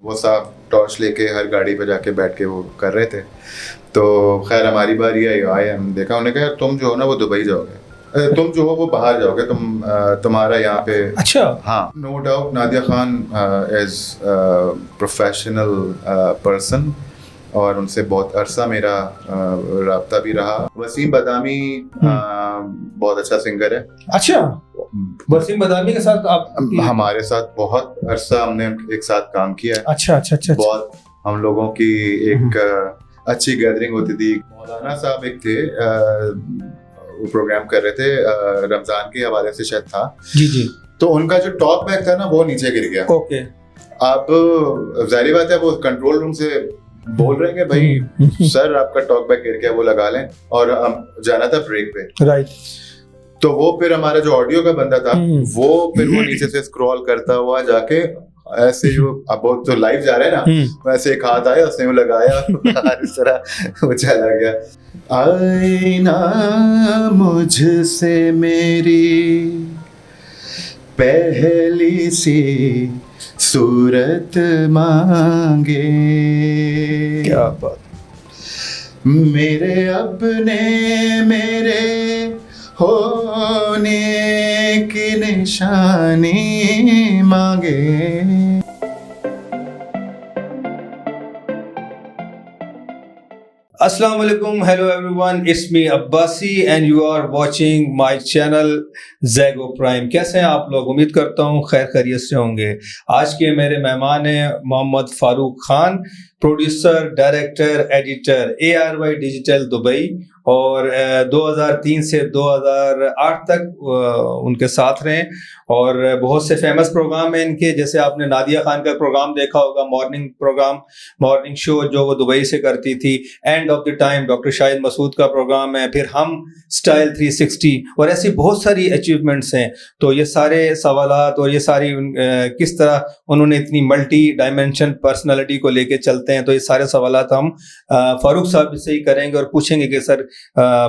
वो साहब टॉर्च लेके हर गाड़ी पे जाके बैठ के वो कर रहे थे। तो खैर हमारी बारी आई, आए, हम देखा, उन्होंने कहा तुम जो हो ना वो दुबई जाओगे, तुम जो हो वो बाहर जाओगे, तुम्हारा यहाँ पे। अच्छा। हाँ, no doubt Nadia Khan as professional person, और उनसे बहुत अरसा मेरा राब्ता भी रहा। वसीम बदामी बहुत अच्छा सिंगर है। अच्छा, वसीम बदामी के साथ आप हमारे साथ बहुत अरसा हमने एक साथ काम किया है। अच्छा अच्छा अच्छा, बहुत हम लोगों की एक अच्छी गैदरिंग होती थी। मौलाना साहब एक थे, वो प्रोग्राम कर रहे थे, रमजान के हवाले से शायद था। जी जी। तो उनका जो टॉक बैग था ना वो नीचे गिर गया। ओके। अब जाहिर बात है वो कंट्रोल रूम से बोल रहे हैं भाई सर आपका टॉक बैग गिर गया, वो लगा लें, और हम जाना था ब्रेक पे। राइट। तो वो फिर हमारा जो ऑडियो का बंदा था वो फिर वो नीचे से स्क्रॉल करता हुआ जाके ऐसे ही अब वो तो लाइव जा रहा है ना, वैसे एक हाथ आया उसने वो लगाया इस तरह वो चला गया। आईना मुझसे मेरी पहली सी सूरत मांगे, क्या बात। मेरे अपने मेरे होने की निशानी मांगे। अस्सलाम वालेकुम, hello everyone, it's me Abbasi and you are watching my channel Zaigo Prime. कैसे हैं आप लोग? उम्मीद करता हूं खैर खैरियत से होंगे। आज के मेरे मेहमान हैं Mohammad Farooq Khan, producer, director, editor ARY digital Dubai, और 2003 से 2008 तक उनके साथ रहे, और बहुत से फेमस प्रोग्राम हैं इनके, जैसे आपने नादिया खान का प्रोग्राम देखा होगा, मॉर्निंग प्रोग्राम, मॉर्निंग शो जो वो दुबई से करती थी। End of the time doctor Shahid Masood का प्रोग्राम है, फिर हम स्टाइल 360, और ऐसी बहुत सारी अचीवमेंट्स हैं। तो ये सारे सवालात और ये सारी किस तरह उन्होंने इतनी मल्टी डायमेंशन पर्सनालिटी को लेके चलते हैं, तो ये सारे सवालात हम फारूक साहब से ही करेंगे और पूछेंगे कि सर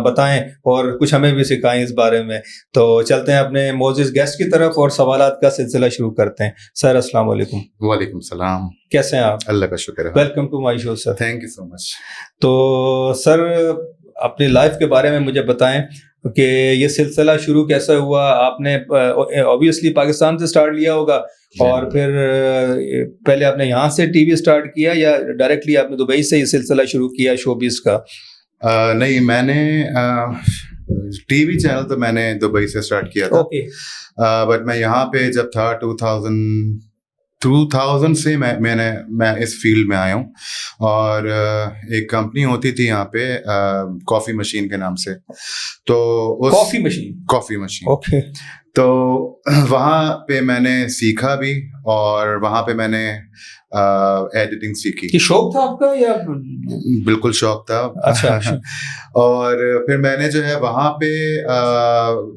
बताएं और कुछ हमें भी सिखाएं इस बारे में। तो चलते हैं अपने मोजिज़ गेस्ट की तरफ और सवालात का सिलसिला शुरू करते हैं। सर अस्सलाम वालेकुम। वालेकुम सलाम। कैसे हैं आप? अल्लाह का शुक्र है। Welcome to my show sir. Thank you so much. तो सर अपनी लाइफ के बारे में मुझे बताएं कि ये सिलसिला शुरू कैसे हुआ? आपने ऑब्वियसली पाकिस्तान से स्टार्ट लिया होगा, और फिर पहले आपने यहाँ से टीवी स्टार्ट किया या डायरेक्टली आपने दुबई से ये सिलसिला शुरू किया शोबिज़ का? नहीं, मैंने टीवी चैनल तो मैंने दुबई से स्टार्ट किया था। ओके। बट मैं यहाँ पे जब था 2000 से मैं इस फील्ड में आया हूँ, और एक कंपनी होती थी यहाँ पे कॉफ़ी मशीन के नाम से। तो उस कॉफ़ी मशीन ओके। तो वहाँ पे मैंने सीखा भी, और वहाँ पे मैंने एडिटिंग सीखी। कि शौक था आपका या? बिल्कुल शौक था। अच्छा। और फिर मैंने जो है वहाँ पे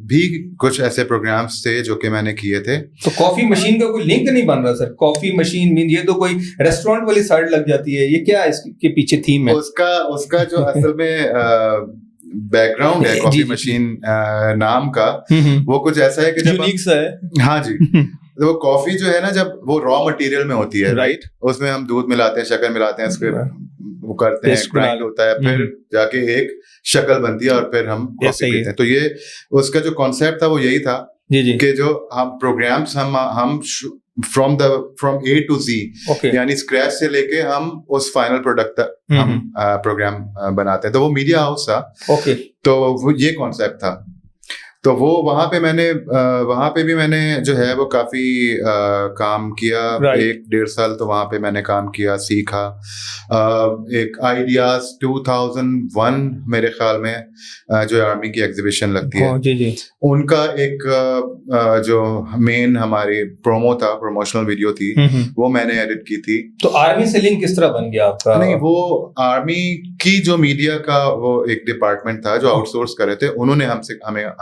भी कुछ ऐसे प्रोग्राम्स थे जो कि मैंने किए थे। तो कॉफी मशीन का कोई लिंक नहीं बन रहा सर? कॉफी मशीन मीन ये तो कोई रेस्टोरेंट वाली साइड लग जाती है, ये क्या इसके पीछे थीम है? उसका जो असल में बैकग्राउंड है कॉफी मशीन नाम का, वो कुछ ऐसा है कि जब यूनिक सा है। हाँ जी। तो वो कॉफी जो है ना, जब वो रॉ मटेरियल में होती है, राइट, उसमें हम दूध मिलाते हैं, शक्कर मिलाते हैं, उसके वो करते हैं, ग्राइंड होता है, फिर जाके एक शक्ल बनती है, और फिर हम कॉफी पीते हैं। तो ये उसका जो कॉन्सेप्ट था वो यही था कि जो हम प्रोग्राम्स हम फ्रॉम A to Z, यानी स्क्रैच से लेके हम उस फाइनल प्रोडक्ट तक हम प्रोग्राम बनाते हैं। तो वो मीडिया हाउस था। तो वो ये कॉन्सेप्ट था। तो वो वहाँ पे भी मैंने जो है वो काफी काम किया। 1-1.5 साल तो वहाँ पे मैंने काम किया, सीखा। एक आइडियाज 2001 मेरे ख्याल में जो आर्मी की एग्जीबिशन लगती है, जी। उनका एक जो मेन हमारी प्रोमो था, प्रमोशनल वीडियो थी, वो मैंने एडिट की थी। तो आर्मी से लिंक किस तरह बन गया आपका? नहीं, वो आर्मी की जो मीडिया का वो एक डिपार्टमेंट था जो आउटसोर्स कर रहे थे, उन्होंने हम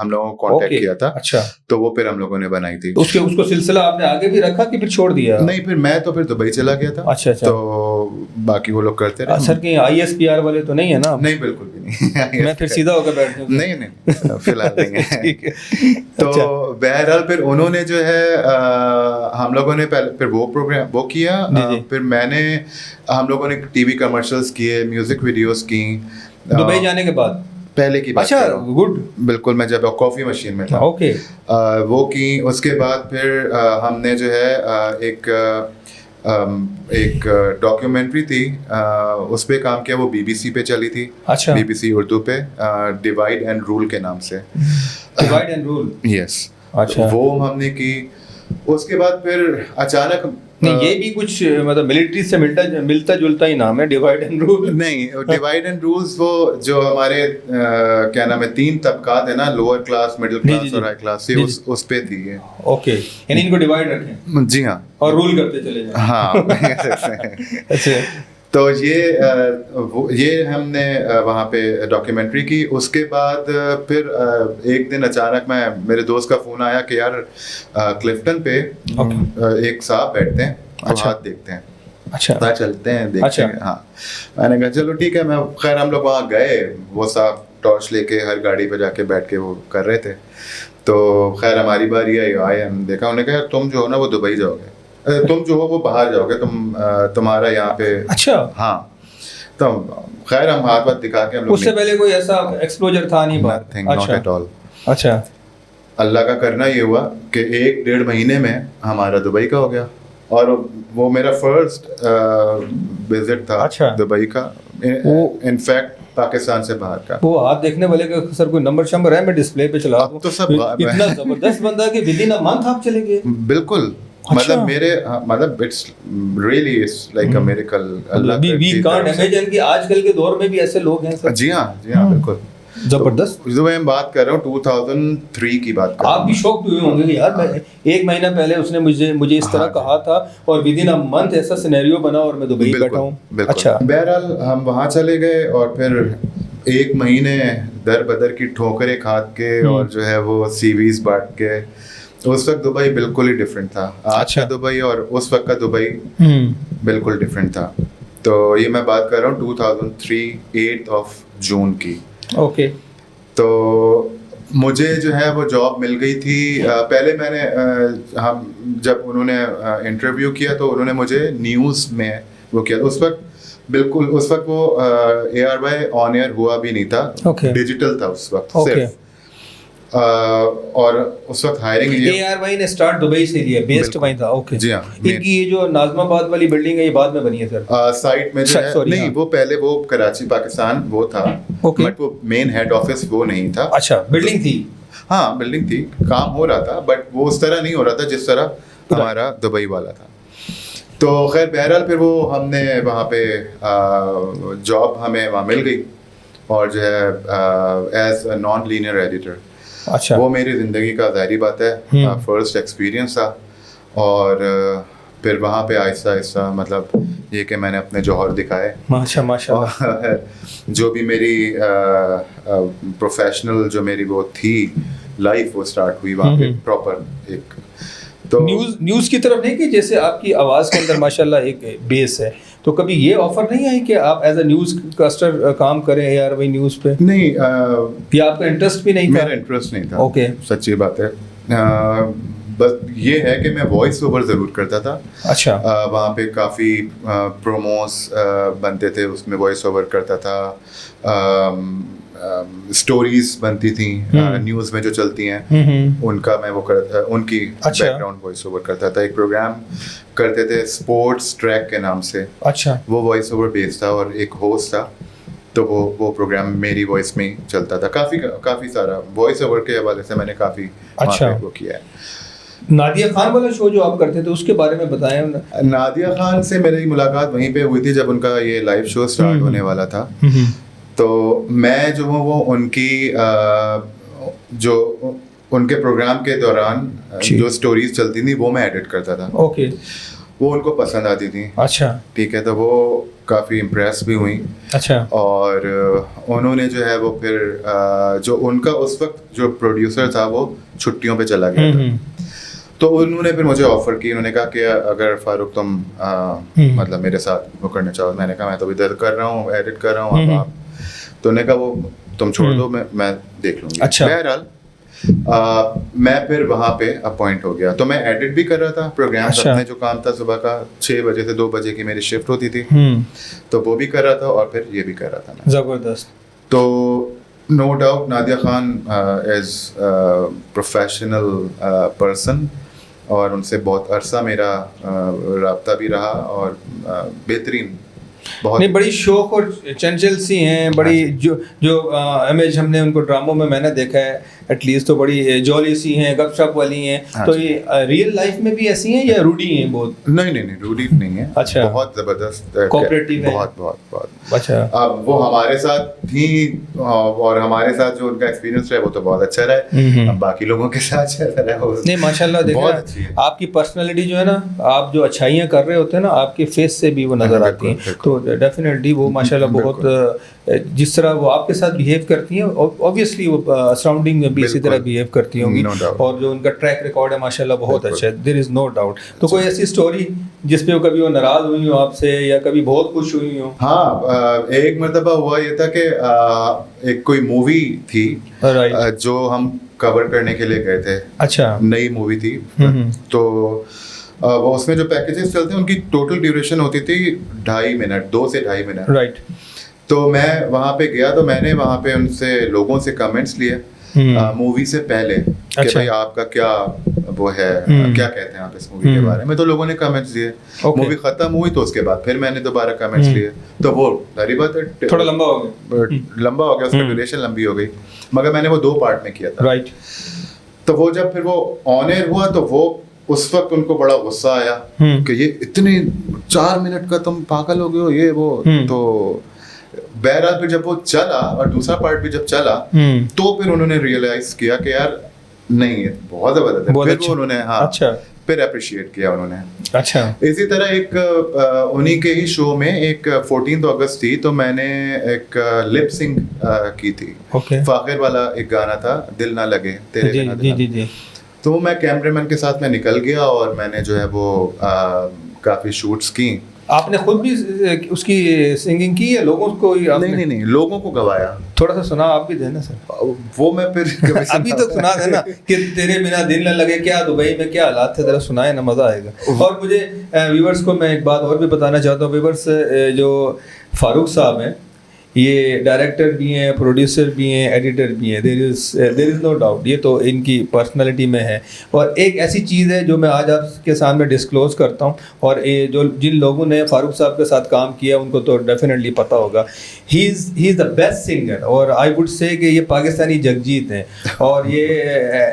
लोगों कांटेक्ट किया था। अच्छा, तो वो फिर हम लोगों ने बनाई थी। तो उसको सिलसिला आपने आगे भी रखा कि फिर छोड़ दिया? नहीं, फिर मैं तो फिर दुबई चला गया था। अच्छा। तो बाकी वो लोग करते रहे। सर कहीं ISPR वाले तो नहीं है ना? नहीं, बिल्कुल भी नहीं। मैं फिर सीधा होकर बैठ जाऊँ? नहीं, फिलहाल नहीं है। ठीक है। तो अच्छा। बहरहाल फिर उन्होंने जो है हम लोगों ने पहले फिर वो प्रोग्राम वो किया। फिर हम लोगों ने टीवी कमर्शियल्स किए, म्यूजिक वीडियोस की दुबई जाने के बाद। पहले की बात अच्छा, गुड। बिल्कुल, मैं जब कॉफी मशीन में था। ओके। वो की, उसके बाद फिर हमने जो है एक डॉक्यूमेंट्री थी, उस पे काम किया। वो BBC पे चली थी। अच्छा। BBC उर्दू पे, डिवाइड एंड रूल के नाम से। Divide and rule, yes. अच्छा। वो हमने की। उसके बाद फिर अचानक नहीं, ये भी कुछ मतलब मिलिट्री से मिलता जुलता ही नाम है, डिवाइड एंड रूल। नहीं, डिवाइड एंड रूल्स वो जो हमारे क्या नाम है, 3 तबकात है ना, लोअर क्लास, मिडिल क्लास और हाई क्लास, ये उस पे थी ये। ओके, यानी इनको डिवाइड रखें। जी हाँ, और रूल करते चले जाएं। हाँ। अच्छा। तो ये हमने वहाँ पे डॉक्यूमेंट्री की। उसके बाद फिर एक दिन अचानक मेरे दोस्त का फ़ोन आया कि यार क्लिफ्टन पे एक साहब बैठते हैं, अच्छा। हाथ देखते हैं। अच्छा, चलते हैं, देखते अच्छा। हैं। हाँ, मैंने कहा चलो ठीक है। खैर हम लोग वहाँ गए, वो साहब टॉर्च लेके हर गाड़ी पे जाके बैठ के वो कर रहे थे। तो खैर हमारी बारी आई, हम देखा, उन्होंने कहा तुम जो हो ना वो दुबई जाओगे, तुम जो हो वो बाहर जाओगे, तुम्हारा यहाँ पे। अच्छा। हाँ, तो खैर हम हाथ दिखा के हम लोग, उससे पहले कोई ऐसा एक्सपोजर था नहीं बाहर? Not at all. अच्छा। अल्लाह का करना ये हुआ कि 1-1.5 महीने में हमारा दुबई का हो गया। और वो मेरा फर्स्ट विजिट था। अच्छा। दुबई का, इनफैक्ट पाकिस्तान से बाहर का। वो हाथ देखने वाले का सर कोई नंबर शंबर है? मैं डिस्प्ले पे चला दूं। तो सब इतना जबरदस्त बंदा कि विदिन अ मंथ आप चले गए। बिल्कुल। मतलब मतलब it's really it's like a miracle. अल्लाह वी कांट इमेजिन कि आजकल के दौर में भी ऐसे लोग हैं सर। जी हाँ, बिल्कुल जबरदस्त। जो मैं बात कर रहा हूँ 2003 की बात कर रहा हूँ। आप भी शॉक्ड हुए होंगे कि यार मैं 1 महीना पहले उसने मुझे इस तरह कहा था और विदिन अ मंथ ऐसा सिनेरियो बना और मैं दुबई बैठा हूँ। अच्छा। बहरहाल हम वहाँ चले गए और फिर 1 महीने दर बदर की ठोकरें खा के और जो है वो CVs बांट के। उस वक्त दुबई बिल्कुल ही डिफरेंट था। आज का दुबई और उस वक्त का दुबई बिल्कुल डिफरेंट था। तो ये मैं बात कर रहा हूँ 2003 8 जून की। ओके। तो मुझे जो है वो जॉब मिल गई थी। पहले मैंने हम जब उन्होंने इंटरव्यू किया तो उन्होंने मुझे न्यूज़ में वो किया। उस वक्त वो ARY ऑन एयर हुआ भी नहीं था। डिजिटल था उस वक्त सिर्फ। और उस वक्त हायरिंग ARY ने स्टार्ट दुबई से लिया, बेस्ड वहीं था। ओके। जी हाँ। इनकी ये जो नाज़माबाद वाली बिल्डिंग है ये बाद में बनी है सर? साइट में जो है नहीं, वो पहले वो कराची पाकिस्तान वो था, बट वो मेन हेड ऑफिस वो नहीं था। अच्छा, बिल्डिंग थी? हाँ, बिल्डिंग थी, काम हो रहा था, बट वो उस तरह नहीं हो रहा था जिस तरह हमारा दुबई वाला था। तो खैर बहरहाल फिर वो हमने वहाँ पे जॉब हमें वहाँ मिल गई और जो है as a non linear editor. अच्छा। वो मेरी ज़िंदगी का ज़ाहिरी बात है फर्स्ट एक्सपीरियंस था। और फिर वहाँ पे आहिस्ता आहिस्ता मतलब ये कि मैंने अपने जौहर दिखाए। माशाल्लाह। जो भी मेरी प्रोफेशनल जो मेरी वो थी लाइफ, वो स्टार्ट हुई वहाँ पे प्रॉपर एक। तो न्यूज़ की तरफ नहीं कि जैसे आपकी आवाज़ के अंदर माशाल्लाह एक बेस है, तो कभी ये ऑफर नहीं आई कि आप एज अ न्यूज़ कास्टर काम करें ARY न्यूज़ पे? नहीं, या आपका इंटरेस्ट भी नहीं था? मेरा इंटरेस्ट नहीं था। ओके। सच्ची बात है। बस ये है कि मैं वॉइस ओवर ज़रूर करता था। अच्छा। वहाँ पे काफ़ी प्रोमोस बनते थे, उसमें वॉइस ओवर करता था। स्टोरीज बनती थी न्यूज़ में जो चलती हैं, उनका मैं वो करता, उनकी बैकग्राउंड वॉइस ओवर करता था। एक प्रोग्राम करते थे स्पोर्ट्स ट्रैक के नाम से। अच्छा। वो वॉइस ओवर बेस्ड था और एक होस्ट था, तो वो प्रोग्राम मेरी वॉइस में ही चलता था। काफ़ी सारा वॉइस ओवर के हवाले से मैंने काफ़ी वो किया है। नादिया खान वाला शो जो आप करते थे उसके बारे में बताएं। नादिया खान से मेरी मुलाकात वहीं पे हुई थी जब उनका ये लाइव शो स्टार्ट होने वाला था। तो मैं जो हूँ वो उनकी जो उनके प्रोग्राम के दौरान जो स्टोरीज चलती थी वो मैं एडिट करता था। ओके। वो उनको पसंद आती थी। अच्छा ठीक है, तो वो काफ़ी इम्प्रेस भी हुई। अच्छा और उन्होंने जो है वो फिर जो उनका उस वक्त जो प्रोड्यूसर था वो छुट्टियों पे चला गया था, तो उन्होंने फिर मुझे ऑफर की। उन्होंने कहा कि अगर फारूक तुम मतलब मेरे साथ वो करना चाहो। मैंने कहा मैं तो इधर कर रहा हूँ, एडिट कर रहा हूँ, अब आप। तो उन्होंने कहा वो तुम छोड़ दो, मैं देख लूँगी। अच्छा। बहरहाल मैं फिर वहाँ पे अपॉइंट हो गया, तो मैं एडिट भी कर रहा था प्रोग्राम। अच्छा। अपने जो काम था सुबह का 6 बजे से 2 बजे की मेरी शिफ्ट होती थी, तो वो भी कर रहा था और फिर ये भी कर रहा था मैं। जबरदस्त। तो no doubt Nadia Khan as professional person, और उनसे बहुत अरसा मेरा राब्ता भी रहा, और बेहतरीन बहुत। नहीं, बड़ी शौक और चंचल सी हैं, बड़ी जो जो इमेज हमने उनको ड्रामों में मैंने देखा है एटलीस्ट, तो बड़ी जॉली सी हैं, गपशप वाली हैं। तो ये रियल लाइफ में भी ऐसी हैं या रूडी हैं बहुत? नहीं, रूडी नहीं है। अच्छा। बहुत जबरदस्त कोऑपरेटिव है। बहुत। अच्छा। अब वो हमारे साथ थी, और हमारे साथ जो उनका एक्सपीरियंस रहा वो तो बहुत अच्छा रहा। अब बाकी लोगों के साथ कैसा रहा वो नहीं, माशाल्लाह देखा आपकी पर्सनालिटी जो है ना, आप जो अच्छाइयाँ कर रहे होते हैं ना, आपके फेस से भी वो नजर आती हैं। तो डेफिनेटली वो माशाल्लाह बहुत जिस तरह वो आपके साथ बिहेव करती हैं, ऑब्वियसली वो सराउंडिंग में भी इसी तरह बिहेव करती होंगी। और जो उनका ट्रैक रिकॉर्ड है माशाल्लाह बहुत अच्छा है, देयर इज नो डाउट। तो कोई ऐसी स्टोरी जिस पे वो कभी वो नाराज हुई हो आपसे, या कभी बहुत खुश हुई हो? हाँ, एक मर्तबा हुआ ये था कि एक कोई मूवी थी जो हम कवर करने के लिए गए थे। अच्छा। नई मूवी थी, तो वो उसमें जो पैकेजेस चलते हैं उनकी टोटल ड्यूरेशन होती थी 2.5 मिनट, 2 से 2.5 मिनट। राइट। तो मैं वहाँ पे गया, तो मैंने वहाँ पे उनसे लोगों से कमेंट्स लिए मूवी से पहले कि भाई आपका क्या वो है, क्या कहते हैं आप इस मूवी के बारे में। तो लोगों ने कमेंट्स दिए। मूवी खत्म हुई तो उसके बाद फिर मैंने दोबारा कमेंट्स लिए, तो वो सारी बात थोड़ा लंबा हो गया, उसका ड्यूरेशन लंबी हो गई, मगर मैंने वो 2 पार्ट में किया था। राइट। तो वो जब फिर वो ऑन एयर हुआ, तो वो उस वक्त उनको बड़ा गुस्सा आया कि ये इतने 4 मिनट का तुम पागल हो गए हो, ये वो। तो बहरहाल फिर जब वो चला और दूसरा पार्ट भी जब चला, तो फिर उन्होंने रियलाइज किया कि यार नहीं, ये बहुत जबरदस्त है। फिर वो उन्होंने फिर अप्रिशिएट किया उन्होंने। अच्छा। इसी तरह एक उन्हीं के ही शो में एक 14 अगस्त थी, तो मैंने एक लिप सिंक की थी। फाखिर वाला एक गाना था, दिल ना लगे तेरे बिना दिल ना। तो मैं कैमरामैन के साथ में निकल गया और मैंने जो है वो काफी शूट्स की। आपने खुद भी उसकी सिंगिंग की या लोगों को? नहीं, लोगों को गवाया। थोड़ा सा सुना आप भी देना सर। वो मैं फिर अभी तो सुना देना कि तेरे बिना दिल न लगे, क्या दुबई में क्या हालात थे, जरा सुनाए ना, मजा आएगा। और मुझे व्यूवर्स को मैं एक बात और भी बताना चाहता हूँ। व्यूवर्स, जो फारूक साहब हैं, ये डायरेक्टर भी हैं, प्रोड्यूसर भी हैं, एडिटर भी हैं। देयर इज़ नो डाउट, ये तो इनकी पर्सनालिटी में है। और एक ऐसी चीज़ है जो मैं आज आपके सामने डिस्क्लोज़ करता हूँ, और ये जो जिन लोगों ने फारूक साहब के साथ काम किया उनको तो डेफिनेटली पता होगा। He is the best singer, और आई वुड से कि ये पाकिस्तानी जगजीत हैं। और ये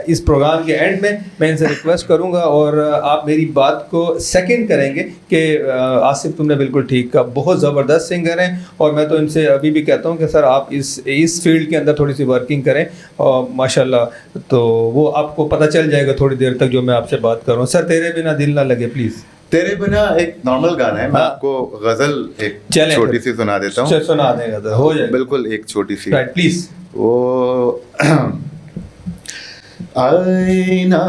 इस प्रोग्राम के एंड में मैं इनसे रिक्वेस्ट करूँगा, और आप मेरी बात को सेकेंड करेंगे कि आसिफ तुमने बिल्कुल ठीक कहा, बहुत ज़बरदस्त सिंगर हैं। और मैं तो इनसे अभी भी कहता हूँ कि सर आप इस फील्ड के अंदर थोड़ी सी वर्किंग करें, और माशाल्लाह तो वो आपको पता चल जाएगा थोड़ी देर तक जो मैं आपसे बात कर रहा हूँ। सर, तेरे बिना दिल ना लगे प्लीज़। तेरे बिना एक नॉर्मल गाना है, मैं आपको गजल एक छोटी सी सुना देता हूँ। सुना देगा तो हो जाएगा। बिल्कुल, एक छोटी सी, प्लीज। वो आईना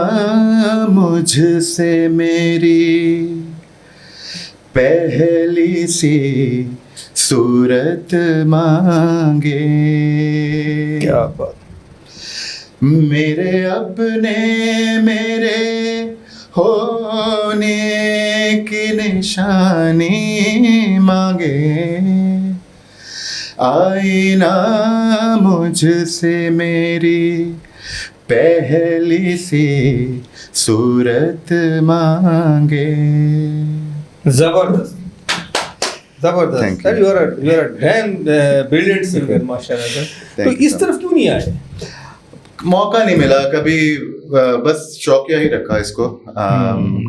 मुझसे मेरी पहली सी सूरत मांगे, क्या बात। मेरे अपने मेरे होने की निशानी मांगे, आईना मुझसे मेरी पहली सी सूरत मांगे। जबरदस्त जबरदस्त sir, you are damn brilliant singer माशाल्लाह सर। तो इस तरफ क्यों नहीं आए? मौका नहीं मिला कभी, बस शौकिया ही रखा इसको।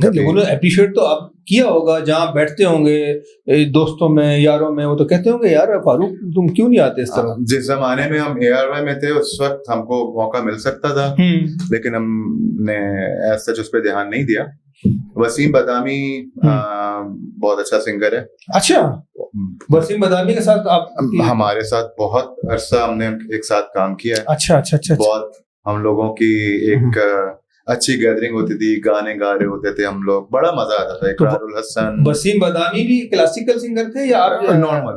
लोगों ने अप्रिशिएट तो आप किया होगा, जहाँ बैठते होंगे दोस्तों में, यारों में, वो तो कहते होंगे यार फारूक तुम क्यों नहीं आते इस तरह। जिस जमाने में हम ARY में थे उस वक्त हमको मौका मिल सकता था, लेकिन हमने ऐसा उस पर ध्यान नहीं दिया। वसीम बदामी बहुत अच्छा सिंगर है। अच्छा, वसीम बदामी के साथ आप हमारे साथ बहुत अरसा हमने एक साथ काम किया है। अच्छा। बहुत हम लोगों की एक अच्छी गैदरिंग होती थी, गाने गा रहे होते थे हम लोग, बड़ा मजा आता था। इकरारुल हसन। वसीम बदामी भी क्लासिकल सिंगर थे या आप नॉर्मल?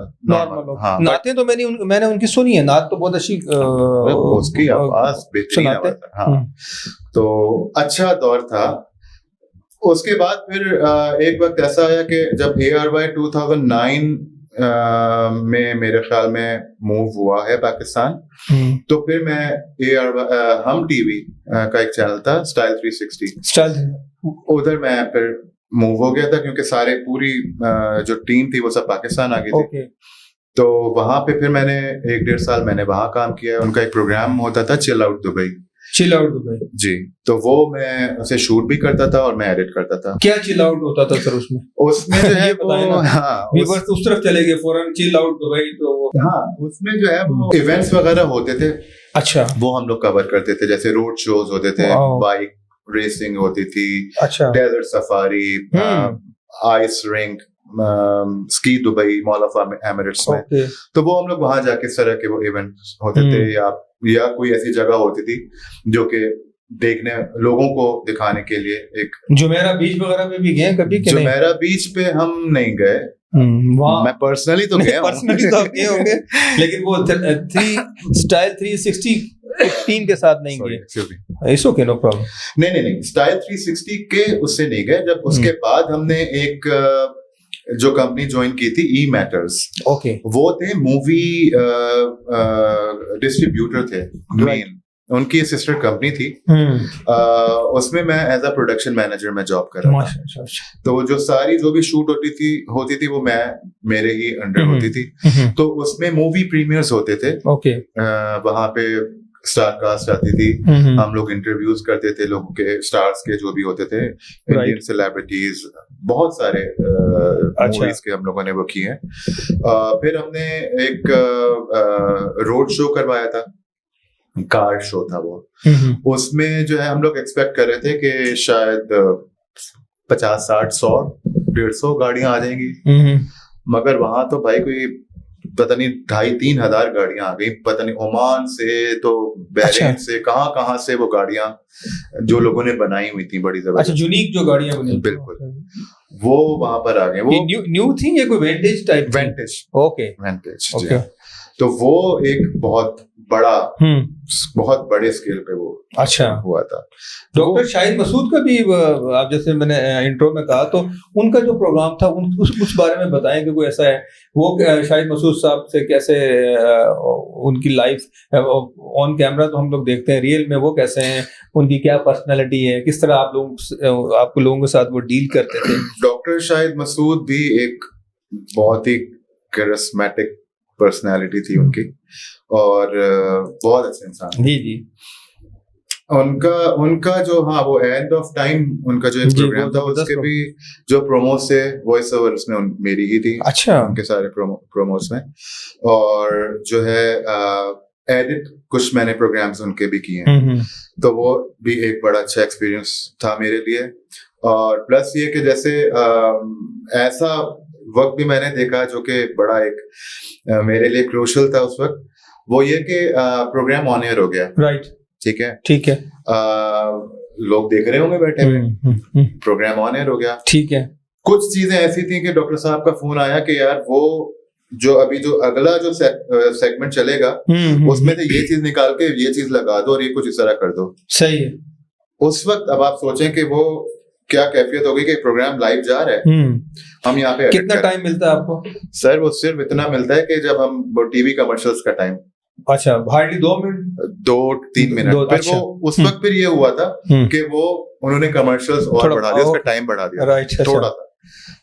हाँ, नाते तो मैंने उनकी सुनी है, नात तो बहुत अच्छी उसकी आवाज बेहतरीन आवाज है। हाँ, तो अच्छा दौर था। उसके बाद फिर एक वक्त ऐसा आया कि जब ARY 2009 में मेरे ख्याल में मूव हुआ है पाकिस्तान, तो फिर मैं हम टीवी का एक चैनल था स्टाइल 360, उधर मैं फिर मूव हो गया था क्योंकि सारे पूरी जो टीम थी वो सब पाकिस्तान आ गई थी। तो वहां पे फिर मैंने 1-1.5 साल मैंने वहां काम किया। उनका एक प्रोग्राम होता था चिल आउट दुबई जी, तो वो मैं उसे शूट भी करता था और मैं एडिट करता था। क्या चिल आउट होता था सर उसमें? उसमें जो है वो व्यूअर्स उस तरफ चले गए फौरन, चिल आउट दुबई, तो उसमें जो है वो इवेंट्स वगैरह होते थे। अच्छा, वो हम लोग कवर करते थे, जैसे रोड शोज होते थे, बाइक रेसिंग होती थी, अच्छा, desert safari, ice rink, ski Dubai, mall of Emirates में। तो वो हम लोग वहां जाके इस तरह के वो इवेंट होते थे या कोई ऐसी जगह होती थी जो कि देखने लोगों को दिखाने के लिए। एक जुमेरा बीच वगैरह पे भी गए कभी? जुमेरा बीच पे हम नहीं गए, मैं पर्सनली तो गया पर्सनली तो गए होंगे, लेकिन वो स्टाइल 360 टीम के साथ नहीं गए। It's okay, no problem. नहीं, स्टाइल 360 के उससे नहीं गए। जब उसके बाद हमने एक जो कंपनी ज्वाइन की थी ई मैटर्स, ओके, वो थे मूवी डिस्ट्रीब्यूटर थे मेन, उनकी सिस्टर कंपनी थी। उसमें मैं एज अ प्रोडक्शन मैनेजर में जॉब कर रहा था। तो जो भी शूट होती थी वो मैं मेरे ही अंडर होती थी। तो उसमें मूवी प्रीमियर्स होते थे। ओके, वहां पे स्टार कास्ट आती थी, हम लोग इंटरव्यूज करते थे लोगों के, स्टार्स के जो भी होते थे, इंडियन सेलिब्रिटीज, बहुत सारे मूवीज के हम लोगों ने वो किए। फिर हमने एक रोड शो करवाया था, कार शो था वो। उसमें जो है हम लोग एक्सपेक्ट कर रहे थे कि शायद 50, 60, 100, 150 गाड़ियां आ जाएंगी, मगर वहां तो भाई कोई पता नहीं 2,500-3 हजार गाड़ियां आ गई। पता नहीं ओमान से तो बहरीन से कहां से वो गाड़ियां जो लोगों ने बनाई हुई थी, बड़ी जबरदस्त, अच्छा, यूनिक जो गाड़ियां बनी, बिल्कुल, वो वहां पर आ गए। वो न्यू थी या कोई विंटेज टाइप? Vintage, okay. तो वो एक बहुत बड़े स्केल पे वो अच्छा हुआ था। डॉक्टर शाहिद मसूद का भी, आप जैसे मैंने इंट्रो में कहा, तो उनका जो प्रोग्राम था उस बारे में बताएं कि कोई ऐसा है वो शाहिद मसूद साहब से कैसे उनकी लाइफ ऑन कैमरा तो हम लोग देखते हैं, रियल में वो कैसे हैं, उनकी क्या पर्सनालिटी है, किस तरह आपको लोगों के साथ वो डील करते थे? डॉक्टर शाहिद मसूद भी एक बहुत ही कैरिस्मेटिक पर्सनालिटी थी उनकी, और बहुत अच्छे इंसान। जी। उनका जो वो एंड ऑफ टाइम उनका जो एक प्रोग्राम था, उसके भी जो प्रोमोस थे, वॉइस ओवर उसमें मेरी ही थी। अच्छा, उनके सारे प्रोमोस में, और जो है एडिट कुछ मैंने प्रोग्राम्स उनके भी किए हैं। तो वो भी एक बड़ा अच्छा एक्सपीरियंस था मेरे लिए। और प्लस ये कि जैसे ऐसा वक्त भी मैंने देखा जो कि बड़ा एक मेरे लिए क्रूशियल था उस वक्त, वो ये कि प्रोग्राम ऑन एयर हो गया, राइट, ठीक है, लोग देख रहे होंगे बैठे हुए, प्रोग्राम ऑन एयर हो गया, ठीक है। कुछ चीजें ऐसी थी कि डॉक्टर साहब का फोन आया कि यार वो जो अगला जो सेगमेंट चलेगा उसमें से ये चीज निकाल के ये चीज लगा दो और ये कुछ इस तरह कर दो। सही है। उस वक्त अब आप सोचें कि वो क्या कैफियत होगी कि प्रोग्राम लाइव जा रहा है, हम यहाँ पे कितना टाइम मिलता है आपको? सर वो सिर्फ इतना मिलता है कि जब हम वो टीवी कमर्शियल्स का टाइम, अच्छा, हार्डली 2 मिनट, 2-3 मिनट। फिर वो उस वक्त फिर ये हुआ था कि वो उन्होंने कमर्शियल्स और बढ़ा दिया, उसका टाइम बढ़ा दिया, राइट, थोड़ा सा।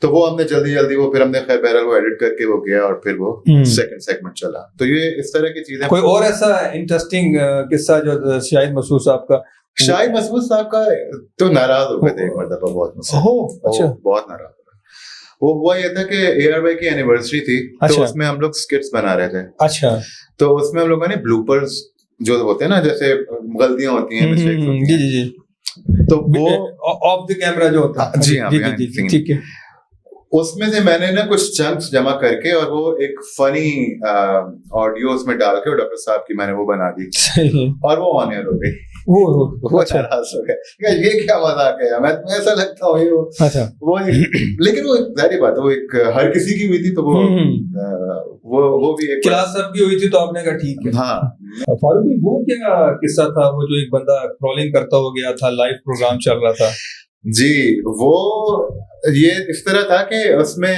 तो वो हमने जल्दी वो फिर हमने खैर बहरहाल वो एडिट करके वो गया और फिर वो सेकंड सेगमेंट चला। तो ये इस तरह की चीजें। कोई और ऐसा इंटरेस्टिंग किस्सा जो शाहिद मसूद साहब का? शाहिद मसूद साहब का तो नाराज हो गए थे एक मरतबा बहुत मुझसे। अच्छा, बहुत नाराज। वो हुआ ये था कि ARY की एनिवर्सरी थी, तो उसमें हम लोग स्किट्स बना रहे थे। अच्छा, तो उसमें हम लोगों ने ब्लूपर्स जो होते हैं ना, जैसे गलतियां होती हैं, मिस्टेक्स होती हैं, जी, तो वो ऑफ द कैमरा जो होता है। जी हाँ, ठीक है। उसमें से मैंने ना कुछ चंक्स जमा करके और वो एक फनी ऑडियो उसमें डाल के डॉक्टर साहब की मैंने वो बना दी और वो ऑन एयर हो गई। वो अच्छा। हो गया, ये क्या मजाक है, मैं तुम्हें ऐसा लगता हूँ ये अच्छा। वो लेकिन वो जाहिर बात है वो एक हर किसी की हुई थी, तो वो भी एक क्लास सब की हुई थी, तो आपने कहा ठीक है। हाँ। फारूक भाई, वो क्या किस्सा था, वो जो एक बंदा क्रॉलिंग करता हो गया था, लाइव प्रोग्राम चल रहा था? जी, वो ये इस तरह था कि उसमें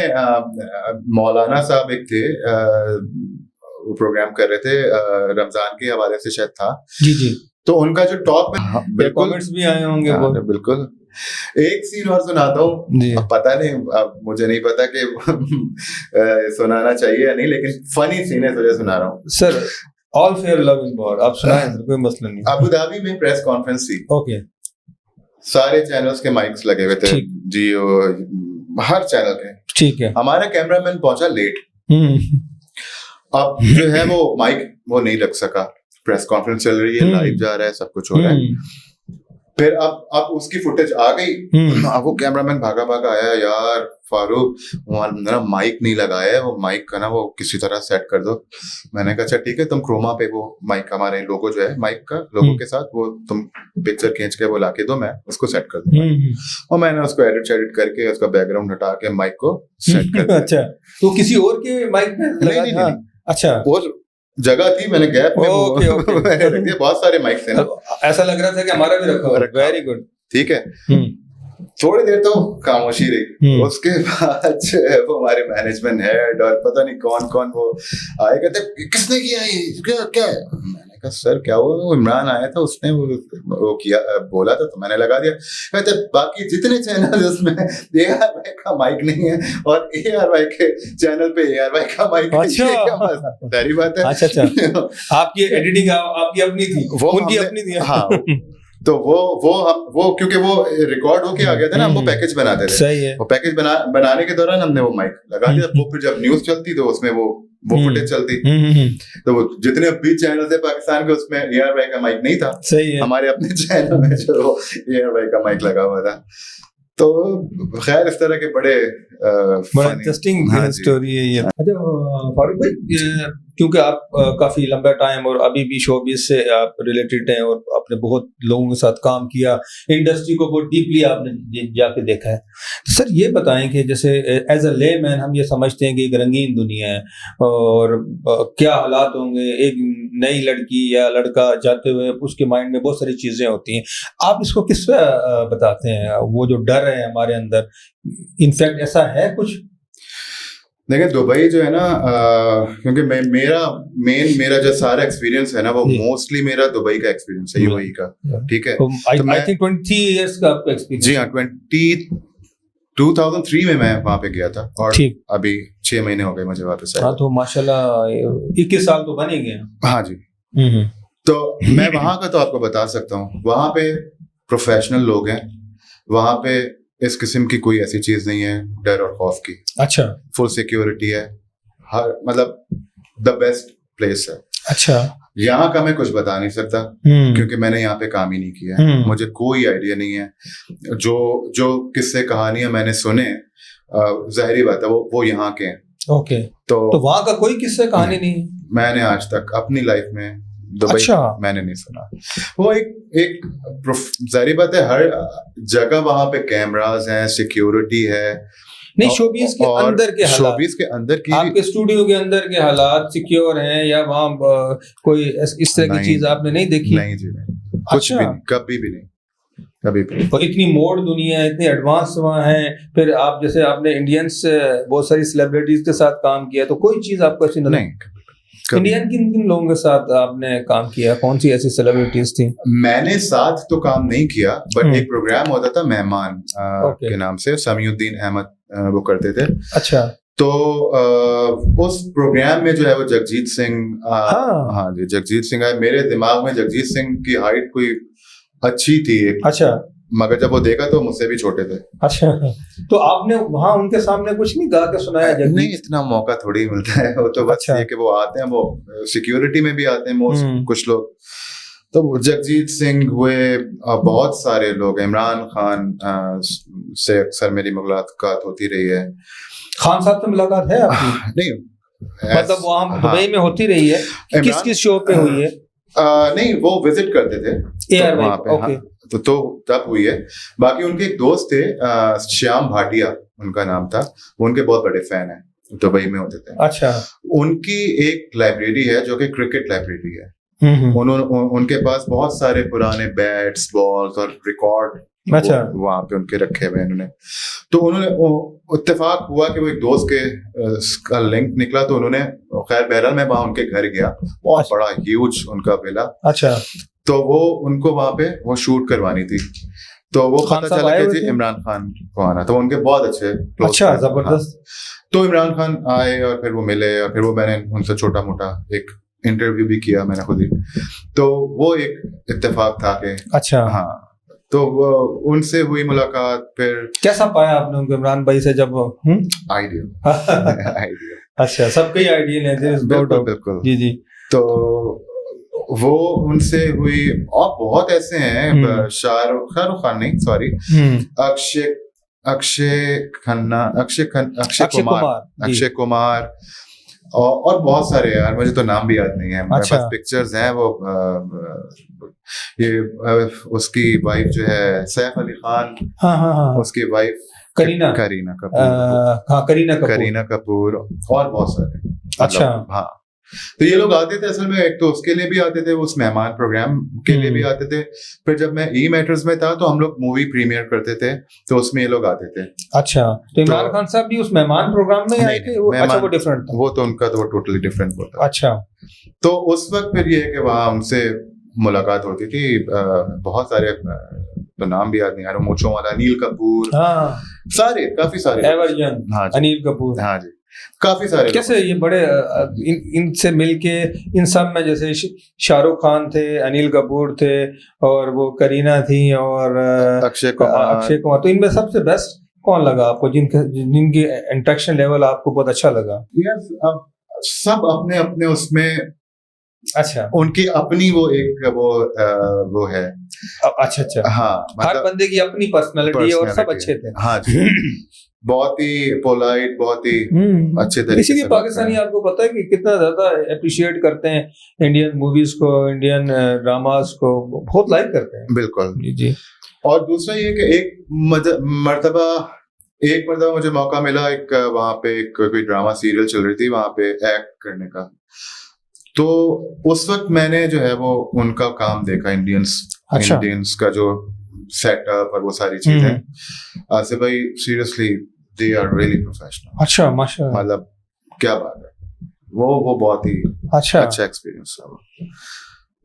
मौलाना साहब एक थे, वो प्रोग्राम कर रहे थे, रमजान के हवाले से शायद था। जी जी। तो उनका जो टॉप में कमेंट्स भी आए होंगे। बिल्कुल। एक सीन और सुनाता हूँ, पता नहीं, अब मुझे नहीं पता कि सुनाना चाहिए या नहीं, लेकिन फनी सीन है, तुझे सुना रहा हूँ sir. All fair love is war, आप सुनाएं, कोई मसला नहीं। अबू धाबी में प्रेस कॉन्फ्रेंस थी। ओके। सारे चैनल्स के माइक्स लगे हुए थे, जियो, हर चैनल के। ठीक है। हमारा कैमरामैन पहुंचा लेट। अब जो है वो माइक वो नहीं रख सका, प्रेस कॉन्फ्रेंस चल रही है, लाइव जा रहा है, सब कुछ हो रहा है। फिर अब उसकी फुटेज आ गई। अब वो कैमरामैन भागा भागा आया, यार फारूक मेरा माइक नहीं लगाया है, वो माइक का ना वो किसी तरह सेट कर दो। मैंने कहा अच्छा ठीक है, तुम क्रोमा पे वो माइक, हमारे लोगो जो है माइक का लोगो के साथ, वो तुम पिक्चर खींच के वो लाके दो, मैं उसको सेट कर दूंगा। और मैंने उसको एडिट करके उसका बैकग्राउंड हटा के माइक को सेट कर दिया। अच्छा, तो किसी और के माइक पे लगा? नहीं। अच्छा, वो जगह थी, मैंने गैप में मैंने रख दिया, बहुत सारे माइक थे ना, ऐसा लग रहा था कि हमारा भी रखा। Very good. ठीक है। थोड़ी देर तो खामोशी रही, उसके बाद जो है वो हमारे मैनेजमेंट हेड और पता नहीं कौन कौन वो आए, कहते किसने किया ये, क्या है? मैंने कहा सर क्या हुआ, वो इमरान आया था, उसने वो किया, बोला था, तो मैंने लगा दिया। कहते बाकी जितने चैनल उसमें ARY का माइक नहीं है और ARY के चैनल पे ARY का माइक है, सारी बात है। अच्छा। आपकी एडिटिंग आपकी अपनी थी, उनकी अपनी थी। हाँ, तो वो क्योंकि वो रिकॉर्ड होके आ गया था ना, हम वो पैकेज बनाते थे। सही है। वो पैकेज बनाने के दौरान हमने वो माइक लगा दिया। वो फिर जब न्यूज चलती तो उसमें वो फुटेज चलती। तो वो जितने भी चैनल थे पाकिस्तान के, उसमें ARY का माइक नहीं था। सही है। हमारे अपने चैनल में जो ARY का माइक लगा हुआ था। तो खैर इस तरह के बड़ा इंटरेस्टिंग स्टोरी है ये। अच्छा फारूक भाई, क्योंकि आप काफी लंबा टाइम और अभी भी शोबिज से आप रिलेटेड हैं और आपने बहुत लोगों के साथ काम किया, इंडस्ट्री को बहुत डीपली आपने जाके देखा है, सर ये बताएं कि जैसे एज अ लेमैन हम ये समझते हैं कि एक रंगीन दुनिया है और क्या हालात होंगे, एक नई लड़की या लड़का जाते हुए उसके माइंड में बहुत सारी चीजें होती हैं, आप इसको किस तरह बताते हैं? वो जो डर है हमारे अंदर, इनफैक्ट ऐसा है कुछ? देखिए दुबई जो है ना, क्योंकि मेरा जो सारा एक्सपीरियंस है ना, वो मोस्टली मेरा दुबई का एक्सपीरियंस है, यूएई का। ठीक है। आई थिंक 23 इयर्स का एक्सपीरियंस। जी हाँ, 2003 में मैं वहां पे गया था और अभी 6 महीने हो गए मुझे वापस आए। हाँ, तो माशाल्लाह 21 साल तो बन ही गए। हाँ जी। तो मैं वहां का तो आपको बता सकता हूँ, वहां पे प्रोफेशनल लोग हैं, वहां पे इस किस्म की कोई ऐसी चीज नहीं है डर और खौफ की। अच्छा। फुल सिक्योरिटी है, हर मतलब द बेस्ट प्लेस है। अच्छा। यहाँ का मैं कुछ बता नहीं सकता क्योंकि मैंने यहाँ पे काम ही नहीं किया है, मुझे कोई आइडिया नहीं है। जो किस्से कहानियां मैंने सुने, जाहिर बात है वो यहाँ के हैं। ओके। तो वहाँ का कोई किस्सा कहानी नहीं? मैंने आज तक अपनी लाइफ में दुबई मैंने नहीं सुना। वो एक जाहिर बात है, हर जगह वहां पे कैमरास हैं, सिक्योरिटी है। नहीं, शोबीज के अंदर के हालात, शोबीज के अंदर की, आपके स्टूडियो के अंदर के हालात सिक्योर हैं या वहाँ कोई इस तरह की चीज आपने नहीं देखी? नहीं जी, नहीं, कुछ भी नहीं, कभी भी नहीं, कभी भी। तो इतनी मोड दुनिया है, इतनी एडवांस वहाँ है। फिर आप जैसे आपने इंडियंस बहुत सारी सेलिब्रिटीज के साथ काम किया, तो कोई चीज आपको ऐसी नहीं? इंडियन किन लोगों के साथ आपने काम किया, कौन सी ऐसी सेलिब्रिटीज थी? मैंने साथ तो काम नहीं किया, बट एक प्रोग्राम होता था मेहमान के नाम से, समीउद्दीन अहमद वो करते थे। अच्छा। तो उस प्रोग्राम में जो है वो जगजीत सिंह, हाँ जी, जगजीत सिंह आए। मेरे दिमाग में जगजीत सिंह की हाइट कोई अच्छी थी। अच्छा। मगर जब वो देखा तो मुझसे भी छोटे थे। अच्छा। तो आपने वहाँ उनके सामने कुछ नहीं गा के सुनाया? नहीं, इतना मौका थोड़ी मिलता है। वो तो बस ये कि वो आते हैं, वो सिक्योरिटी में भी आते हैं मोस्ट कुछ लोग, तो जगजीत सिंह हुए, बहुत सारे लोग, इमरान खान से अक्सर मेरी मुलाकात होती रही है। खान साहब से मुलाकात है आपकी? नहीं, मतलब वहाँ दुबई में होती रही है, किस किस शो पे हुई है? नहीं, वो विजिट करते थे एयर वहाँ पे। ओके। तो तब हुई है। बाकी उनके एक दोस्त थे, श्याम भाटिया उनका नाम था, वो उनके बहुत बड़े फैन है, दुबई में होते थे। अच्छा। उनकी एक लाइब्रेरी है जो कि क्रिकेट लाइब्रेरी है। उनके पास बहुत सारे पुराने बैट्स, बॉल्स और रिकॉर्ड वहां पे उनके रखे हुए उन्होंने। तो उन्होंने इत्तेफाक हुआ कि वो एक दोस्त के का लिंक निकला, तो उन्होंने, खैर बहरहाल मैं वहां उनके घर गया, बहुत बड़ा ह्यूज उनका विला। अच्छा। तो वो उनको वहां पे वो शूट करवानी थी, तो वो पता चला कि जी इमरान खान को आना, तो उनके बहुत अच्छे। अच्छा, जबरदस्त। तो इमरान खान आए और फिर वो मिले, और फिर वो मैंने उनसे छोटा मोटा एक इंटरव्यू भी किया मैंने खुद ही। तो वो एक इत्तेफाक था कि अच्छा, हाँ, तो वो उनसे हुई मुलाकात। फिर कैसा पाया आपने उनको, इमरान भाई से? जब आइडियल अच्छा, सबके आइडियल है। बिल्कुल जी जी। तो वो उनसे हुई, और बहुत ऐसे हैं, शाहरुख खान नहीं, सॉरी, अक्षय कुमार और बहुत सारे, यार मुझे तो नाम भी याद नहीं है। मेरे पास पिक्चर्स हैं। वो ये उसकी वाइफ जो है सैफ अली खान, उसकी वाइफ करीना कपूर और बहुत सारे। अच्छा, हाँ, तो ये लोग आते थे असल में, एक तो उसके लिए भी आते थे, उस मेहमान प्रोग्राम के लिए भी आते थे। फिर जब मैं ई मैटर्स में था तो हम लोग मूवी प्रीमियर करते थे, तो उसमें ये लोग आते थे। अच्छा, तो इमरान खान साहब भी उस मेहमान प्रोग्राम में आए थे? अच्छा, वो डिफरेंट था। वो तो उनका तो टोटली डिफरेंट होता। अच्छा, तो उस वक्त फिर ये है कि वहाँ उनसे मुलाकात होती थी। बहुत सारे, तो नाम भी याद नहीं आ रहा, मूंछों वाला अनिल कपूर, सारे, काफी सारे, हाँ, अनिल कपूर, हाँ जी, काफी सारे। कैसे ये बड़े इनसे मिलके, इन सब में जैसे शाहरुख खान थे, अनिल कपूर थे, और वो करीना थी, और अक्षय कुमार, तो इनमें सबसे बेस्ट कौन लगा आपको, जिनकी इंटरेक्शन लेवल आपको बहुत अच्छा लगा? अब सब अपने अपने उसमें, अच्छा, उनकी अपनी वो एक वो है। अच्छा, हाँ, हर बंदे की अपनी पर्सनालिटी है, और सब अच्छे थे। हाँ जी, बहुत ही पोलाइट, बहुत ही अच्छे तरीके से। इसीलिए पाकिस्तानी आपको पता है कि कितना ज्यादा अप्रिशिएट करते हैं इंडियन मूवीज को, इंडियन ड्रामास को, बहुत लाइक करते हैं। बिल्कुल जी। और दूसरा ये कि एक मर्तबा मुझे मौका मिला, एक वहां पे एक कोई ड्रामा सीरियल चल रही थी, वहां पे एक्ट करने का। तो उस वक्त मैंने जो है वो उनका काम देखा, इंडियंस का जो सेटअप और वो सारी चीजें। आसिफ भाई, seriously they are really professional. अच्छा, माशाल्लाह, मतलब क्या बात है, वो बहुत ही अच्छा एक्सपीरियंस था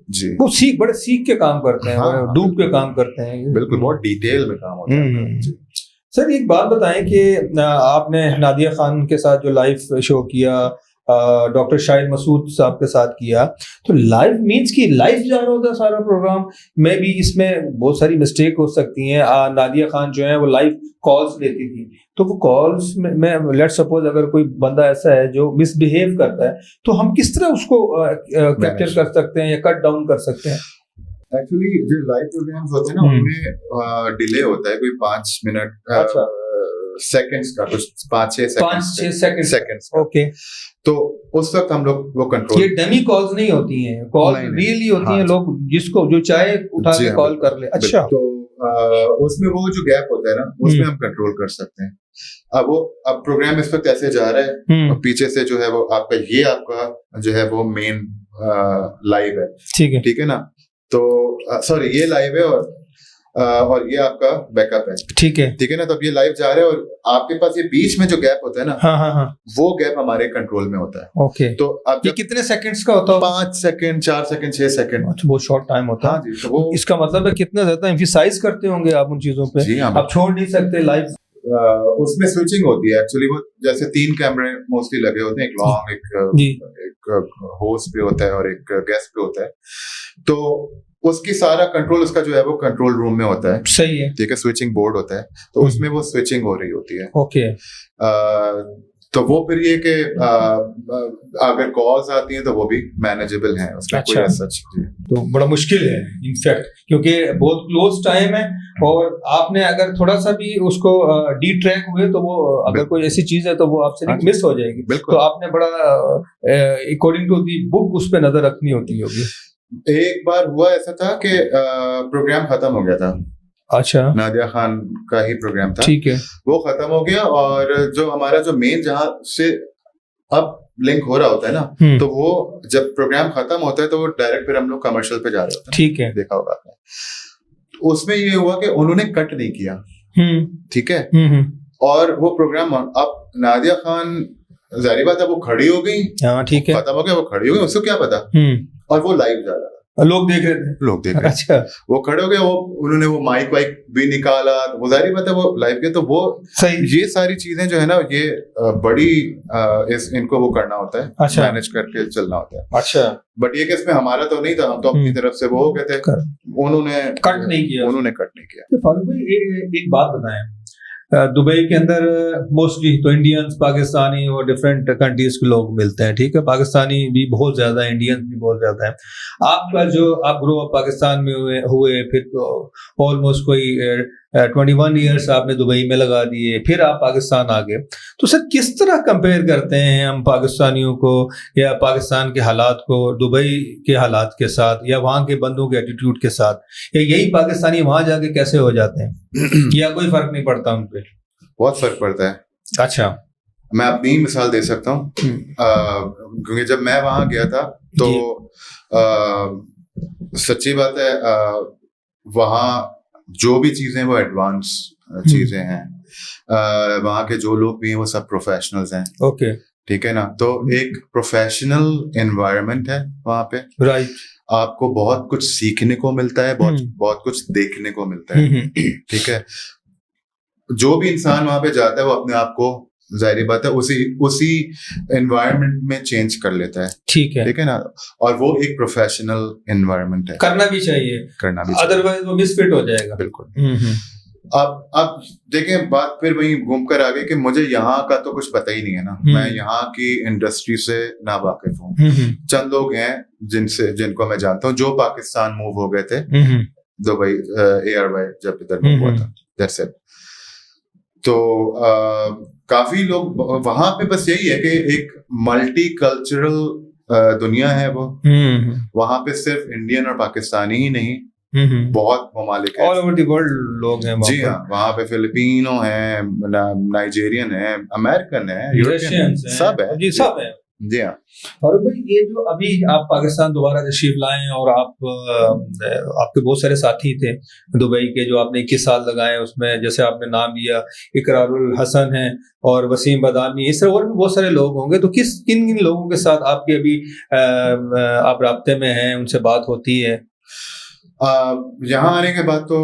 जी। वो बड़े सीख के काम करते हैं। हाँ, डूब के काम करते हैं। बिल्कुल, बहुत डिटेल में काम होता है। सर, एक बात बताएं कि आपने नादिया खान के साथ जो लाइव शो किया, डॉक्टर शाहिद मसूद साहब के साथ किया, तो लाइव मींस कि लाइव जा रहा होता है सारा प्रोग्राम में भी इसमें बहुत सारी मिस्टेक हो सकती हैं। नादिया खान जो है वो लाइव कॉल्स लेती थी, तो वो कॉल्स में लेट सपोज अगर कोई बंदा ऐसा है जो मिसबिहेव करता है, तो हम किस तरह उसको कैप्चर कर सकते हैं या कट डाउन कर सकते हैं? एक्चुअली जो लाइव प्रोग्राम्स होते हैं ना, उनमें डिले होता है कोई 5 मिनट सेकंड्स का, कुछ 5-6 सेकंड्स। ओके, तो उस वक्त हम लोग वो कंट्रोल, ये डमी कॉल्स नहीं होती हैं, कॉल रियली होती हैं। लोग जिसको जो चाहे उठा के कॉल कर ले। अच्छा, तो उसमें वो जो गैप होता है ना, उसमें हम कंट्रोल कर सकते हैं। अब प्रोग्राम इस वक्त ऐसे जा रहा है, पीछे से जो है वो आपका जो है वो मेन लाइव है, ठीक है ना। तो सॉरी, ये लाइव है और ये आपका बैकअप है, ठीक है ना। तो अब ये लाइव जा रहा है और आपके पास ये बीच में जो गैप होता है ना, हाँ, वो गैप हमारे कंट्रोल में होता है। ओके, तो अब ये कितने सेकंड्स का होता है? 5 सेकंड, 4 सेकंड, 6 सेकंड। अच्छा, बहुत शॉर्ट टाइम होता है। हाँ जी, तो वो इसका मतलब है कितना ज्यादा एम्फसाइज करते होंगे आप उन चीजों पे। जी हाँ, आप छोड़ नहीं सकते लाइव। उसमें स्विचिंग होती है एक्चुअली। वो जैसे 3 कैमरे मोस्टली लगे होते हैं, एक लॉन्ग, एक होस्ट पे होता है और एक गेस्ट पे होता है। तो उसकी सारा कंट्रोल उसका जो है वो कंट्रोल रूम में होता है। सही है, ठीक है। स्विचिंग बोर्ड होता है, तो उसमें वो स्विचिंग हो रही होती है। ओके, तो वो फिर ये कि अगर कॉल्स आती हैं तो वो भी मैनेजेबल हैं, उसमें कोई ऐसा चीज तो बड़ा मुश्किल है इनफैक्ट, क्योंकि बहुत क्लोज टाइम है और आपने अगर थोड़ा सा भी उसको डी ट्रैक हुए तो वो अगर कोई ऐसी चीज है तो वो आपसे मिस हो जाएगी। तो आपने बड़ा अकॉर्डिंग टू दी बुक उस पर नजर रखनी होती होगी। एक बार हुआ ऐसा था कि प्रोग्राम खत्म हो गया था। अच्छा। नादिया खान का ही प्रोग्राम था, ठीक है। वो खत्म हो गया और जो हमारा जो मेन जहां से अब लिंक हो रहा होता है ना, तो वो जब प्रोग्राम खत्म होता है तो वो डायरेक्ट फिर हम लोग कमर्शियल पे जा रहे होते हैं। ठीक है, देखा होगा आपने। तो उसमें ये हुआ कि उन्होंने कट नहीं किया, ठीक है, और वो प्रोग्राम अब नादिया खान जाहिर बात है वो खड़ी हो गई, ठीक है, खत्म हो गया, वो खड़ी हो गई, उसको क्या पता, और वो लाइव जा रहा था, लोग देख रहे थे। अच्छा। वो खड़े हो गए, वो उन्होंने वो माइक वाइक भी निकाला, तो वो जाहिर बात है वो लाइव के, तो वो ये सारी चीजें जो है ना, ये बड़ी इनको वो करना होता है। अच्छा। मैनेज करके चलना होता है। अच्छा। बट ये केस में हमारा तो नहीं था, हम तो अपनी तरफ से वो हो गए थे, उन्होंने कट नहीं किया। तो फारूक भाई एक बात बताएं, दुबई के अंदर मोस्टली तो इंडियंस, पाकिस्तानी और डिफरेंट कंट्रीज के लोग मिलते हैं, ठीक है, पाकिस्तानी भी बहुत ज्यादा, इंडियंस भी बहुत ज्यादा है। आपका जो आप ग्रो अप पाकिस्तान में हुए फिर तो ऑलमोस्ट कोई 21 ईयर्स आपने दुबई में लगा दिए, फिर आप पाकिस्तान आ गए, तो सर किस तरह कंपेयर करते हैं हम पाकिस्तानियों को या पाकिस्तान के हालात को दुबई के हालात के साथ, या वहाँ के बंदों के एटीट्यूड के साथ, या यही पाकिस्तानी वहाँ जाके कैसे हो जाते हैं, या कोई फर्क नहीं पड़ता उन पे? बहुत फर्क पड़ता है। अच्छा, मैं अपनी मिसाल दे सकता हूँ, क्योंकि जब मैं वहां गया था तो सच्ची बात है, वहाँ जो भी चीजें वो एडवांस चीजें हैं, वहाँ के जो लोग भी हैं वो सब प्रोफेशनल्स हैं। ओके, ठीक है ना, तो एक प्रोफेशनल एनवायरनमेंट है वहाँ पे। राइट। आपको बहुत कुछ सीखने को मिलता है, बहुत कुछ देखने को मिलता है, ठीक है। जो भी इंसान वहां पे जाता है वो अपने आप को जाहिर बात है उसी एनवायरनमेंट में चेंज कर लेता है, ठीक है ना, और वो एक प्रोफेशनल एनवायरनमेंट है, करना भी चाहिए, अदरवाइज वो मिसफिट हो जाएगा। बिल्कुल। अब देखें, बात फिर वही घूम कर आ गई कि मुझे यहाँ का तो कुछ पता ही नहीं है ना, मैं यहाँ की इंडस्ट्री से ना वाकिफ हूँ। चंद लोग हैं जिनको मैं जानता हूँ जो पाकिस्तान मूव हो गए थे दुबई, ARY जब इधर मूव हुआ था, दैट्स इट। तो काफी लोग वहां पे, बस यही है कि एक मल्टी कल्चरल दुनिया है वो, वहां पे सिर्फ इंडियन और पाकिस्तानी ही नहीं, बहुत ममालिक है, ऑल ओवर द वर्ल्ड लोग हैं। जी हाँ, वहाँ पे फिलिपिनो हैं, नाइजीरियन है, अमेरिकन है, यूरोपियन, सब है जी, सब है। जी हाँ। फारूक भाई, ये जो अभी आप पाकिस्तान दोबारा तशरीफ लाए और आपके बहुत सारे साथी थे दुबई के जो आपने 21 साल लगाए, उसमें जैसे आपने नाम लिया इकरारुल हसन है और वसीम बदामी, इस तरह और भी बहुत सारे लोग होंगे, तो किन लोगों के साथ आपके अभी आप राब्ते में हैं, उनसे बात होती है? यहाँ आने के बाद तो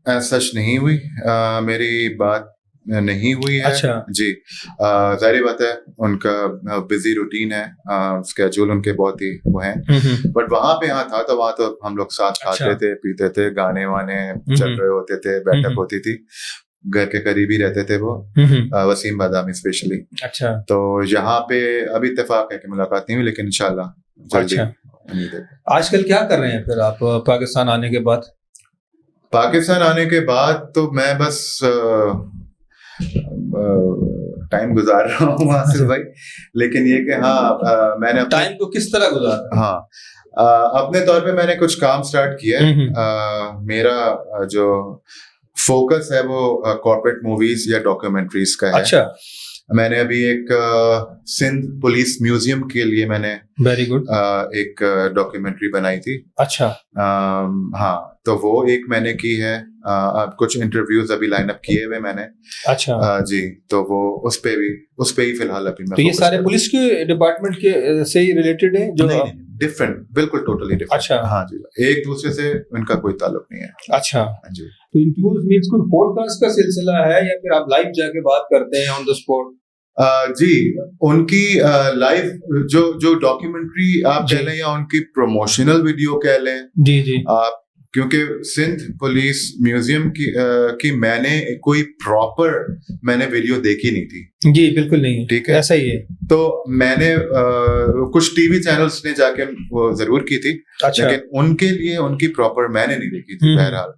सच नहीं हुई, मेरी बात नहीं हुई है। अच्छा। जी, जाहिर बात है उनका बिजी रूटीन है, स्केड्यूल उनके बहुत ही वो हैं, बट वहां पे यहाँ था तो वहां तो हम लोग साथ खाते थे, पीते थे, गाने वाने चल रहे होते थे, बैठक होती थी, घर के करीब ही रहते थे वो, वसीम बादामी स्पेशली। अच्छा। तो यहाँ पे अभी इत्तेफाक है कि मुलाकात नहीं हुई, लेकिन इंशाल्लाह जल्दी। आजकल क्या कर रहे हैं फिर आप पाकिस्तान आने के बाद? पाकिस्तान आने के बाद तो मैं बस टाइम गुजार रहा हूँ वहां से भाई, लेकिन ये कि हाँ, मैंने टाइम को किस तरह गुजारा? हाँ, अपने तौर पे मैंने कुछ काम स्टार्ट किया है। मेरा जो फोकस है वो कॉर्पोरेट मूवीज या डॉक्यूमेंट्रीज का है। अच्छा। मैंने अभी एक सिंध पुलिस म्यूजियम के लिए मैंने वेरी गुड एक डॉक्यूमेंट्री बनाई थी। अच्छा। हाँ, तो वो एक मैंने की है, कुछ इंटरव्यूज अभी लाइन अप किए हुए मैंने। अच्छा। जी, तो वो उस पे ही फिलहाल अभी मैं। तो ये सारे पुलिस के डिपार्टमेंट के से ही रिलेटेड है जो? नहीं, डिफरेंट, बिल्कुल टोटली डिफरेंट। अच्छा। हाँ जी, एक दूसरे से इनका कोई ताल्लुक नहीं है। अच्छा जी। तो इंटरव्यूज मींस कोई पॉडकास्ट का सिलसिला है या फिर आप लाइव जाके बात करते हैं ऑन द स्पॉट? जी, उनकी लाइव जो डॉक्यूमेंट्री आप कह लें या उनकी प्रमोशनल वीडियो कह लें, जी जी, आप क्योंकि सिंध पुलिस म्यूजियम की मैंने कोई प्रॉपर मैंने वीडियो देखी नहीं थी। जी बिल्कुल नहीं, ठीक है, ऐसा ही है। तो मैंने कुछ टीवी चैनल्स ने जाके वो जरूर की थी, अच्छा। लेकिन उनके लिए उनकी प्रॉपर मैंने नहीं देखी थी बहरहाल।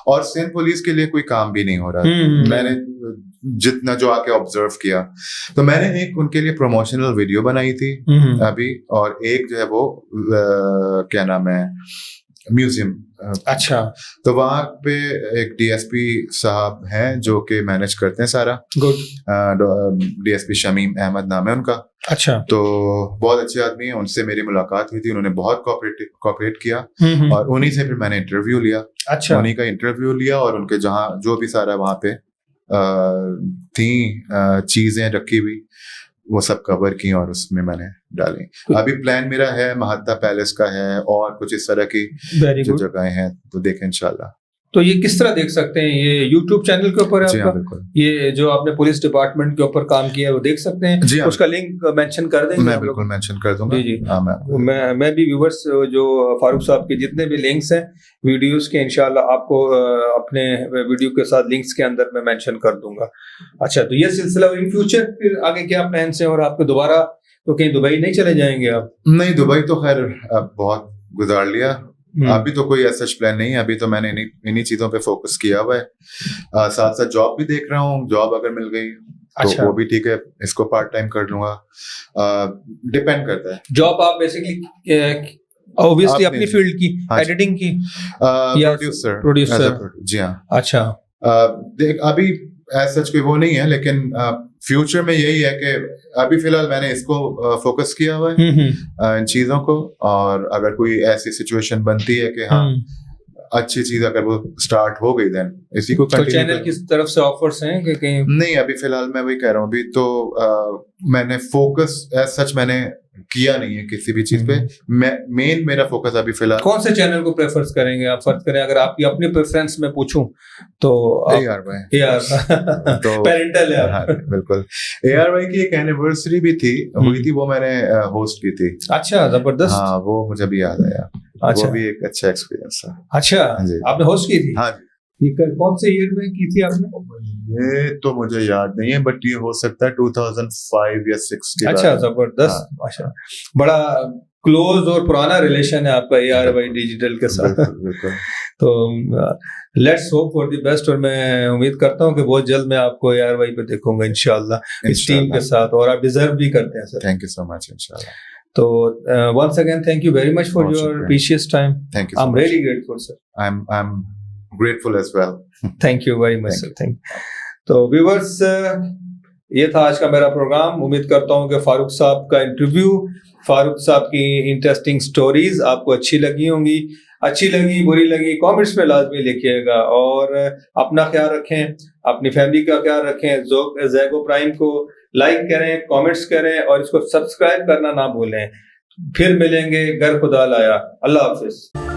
और सिंध पुलिस के लिए कोई काम भी नहीं हो रहा था, मैंने जितना जो आके ऑब्जर्व किया, तो मैंने एक उनके लिए प्रमोशनल वीडियो बनाई थी अभी, और एक जो है वो क्या नाम है म्यूजियम। अच्छा। तो वहां पे एक डीएसपी साहब हैं जो कि मैनेज करते हैं सारा। गुड। डीएसपी शमीम अहमद नाम है उनका। अच्छा। तो बहुत अच्छे आदमी हैं, उनसे मेरी मुलाकात हुई थी, उन्होंने बहुत कोऑपरेट किया, और उन्हीं से फिर मैंने इंटरव्यू लिया। अच्छा। उन्हीं का इंटरव्यू लिया, और उनके जहाँ जो भी सारा वहां पे थी चीजें रखी हुई वो सब कवर की और उसमें मैंने डाली। अभी प्लान मेरा है महात्मा पैलेस का है और कुछ इस तरह की जो जगहें हैं, तो देखें इंशाल्लाह। तो ये किस तरह देख सकते हैं? ये YouTube चैनल के ऊपर है जी आपका? हाँ, बिल्कुल। ये जो आपने पुलिस डिपार्टमेंट के ऊपर काम किया है वो देख सकते हैं? जी हाँ, उसका लिंक मेंशन कर देंगे? मैं बिल्कुल मेंशन कर दूंगा। जी जी। हाँ, मैं भी व्यूवर्स जो फारूक साहब के जितने भी लिंक्स हैं वीडियोस के, इंशाल्लाह आपको अपने वीडियो के साथ लिंक्स के अंदर मैं मेंशन कर दूंगा। अच्छा, तो ये सिलसिला इन फ्यूचर फिर आगे क्या प्लान है? और आपको दोबारा तो कहीं दुबई नहीं चले जाएंगे आप? नहीं, दुबई तो खैर बहुत गुजार लिया, अभी तो कोई ऐसा प्लान नहीं है। अभी तो मैंने इन्हीं चीजों पे फोकस किया हुआ है। साथ साथ जॉब भी देख रहा हूँ, जॉब अगर मिल गई तो वो भी ठीक है, इसको पार्ट टाइम कर लूंगा, डिपेंड करता है। जॉब आप बेसिकली ऑब्वियसली अपनी फील्ड की एडिटिंग की या प्रोड्यूसर? जी हाँ। अच्छा। देख अभी ऐसा कोई वो नहीं है, लेकिन फ्यूचर में यही है कि अभी फिलहाल मैंने इसको फोकस किया हुआ है इन चीजों को, और अगर कोई ऐसी सिचुएशन बनती है कि हाँ अच्छी चीज अगर वो स्टार्ट हो गई, देन इसी को तो चैनल की तरफ से ऑफर्स हैं कि कहीं? नहीं, अभी फिलहाल मैं वही कह रहा हूँ, अभी तो मैंने फोकस सच मैंने किया नहीं है किसी भी चीज पे। मेन मेरा फोकस अभी फिलहाल। कौन से चैनल को प्रेफर करेंगे आप? फर्ज करें अगर आपकी अपनी प्रेफरेंस में पूछूं तो तो पेरेंटल है। हाँ, बिल्कुल। ARY की एक एनिवर्सरी भी हुई थी, वो मैंने होस्ट की थी। अच्छा, जबरदस्त। हाँ, वो मुझे भी याद आया। अच्छा। वो भी एक अच्छा एक्सपीरियंस था। अच्छा, आपने होस्ट की थी? हाँ। ये कौन से ईयर में की थी आपने? ये तो मुझे याद नहीं है, बट ये हो सकता है 2005 या 6 के। अच्छा, जबरदस्त। माशा, बड़ा क्लोज और पुराना रिलेशन है आपका ARY डिजिटल के साथ। बिल्कुल। तो let's hope for the best, और मैं उम्मीद करता हूँ कि बहुत जल्द मैं आपको ARY पे देखूंगा इंशाल्लाह इस टीम के साथ, और आप डिजर्व भी करते हैं sir. Thank you so much. इंशाल्लाह। तो once again thank you very much for your precious time. Thank you so I'm much. really grateful, sir. I'm grateful as well. Thank you very much, sir. Thank you. तो viewers, ये था आज का मेरा programme. उम्मीद करता हूँ कि फारूक साहब का इंटरव्यू, फारूक साहब की इंटरेस्टिंग स्टोरीज आपको अच्छी लगी होंगी। अच्छी लगी, बुरी लगी, कमेंट्स में लाजमी लिखिएगा, और अपना ख्याल रखें, अपनी फैमिली का ख्याल रखें। ज़ैगो प्राइम को लाइक करें, कमेंट्स करें, और इसको सब्सक्राइब करना ना भूलें। फिर मिलेंगे, घर खुदा लाया। अल्लाह हाफिज।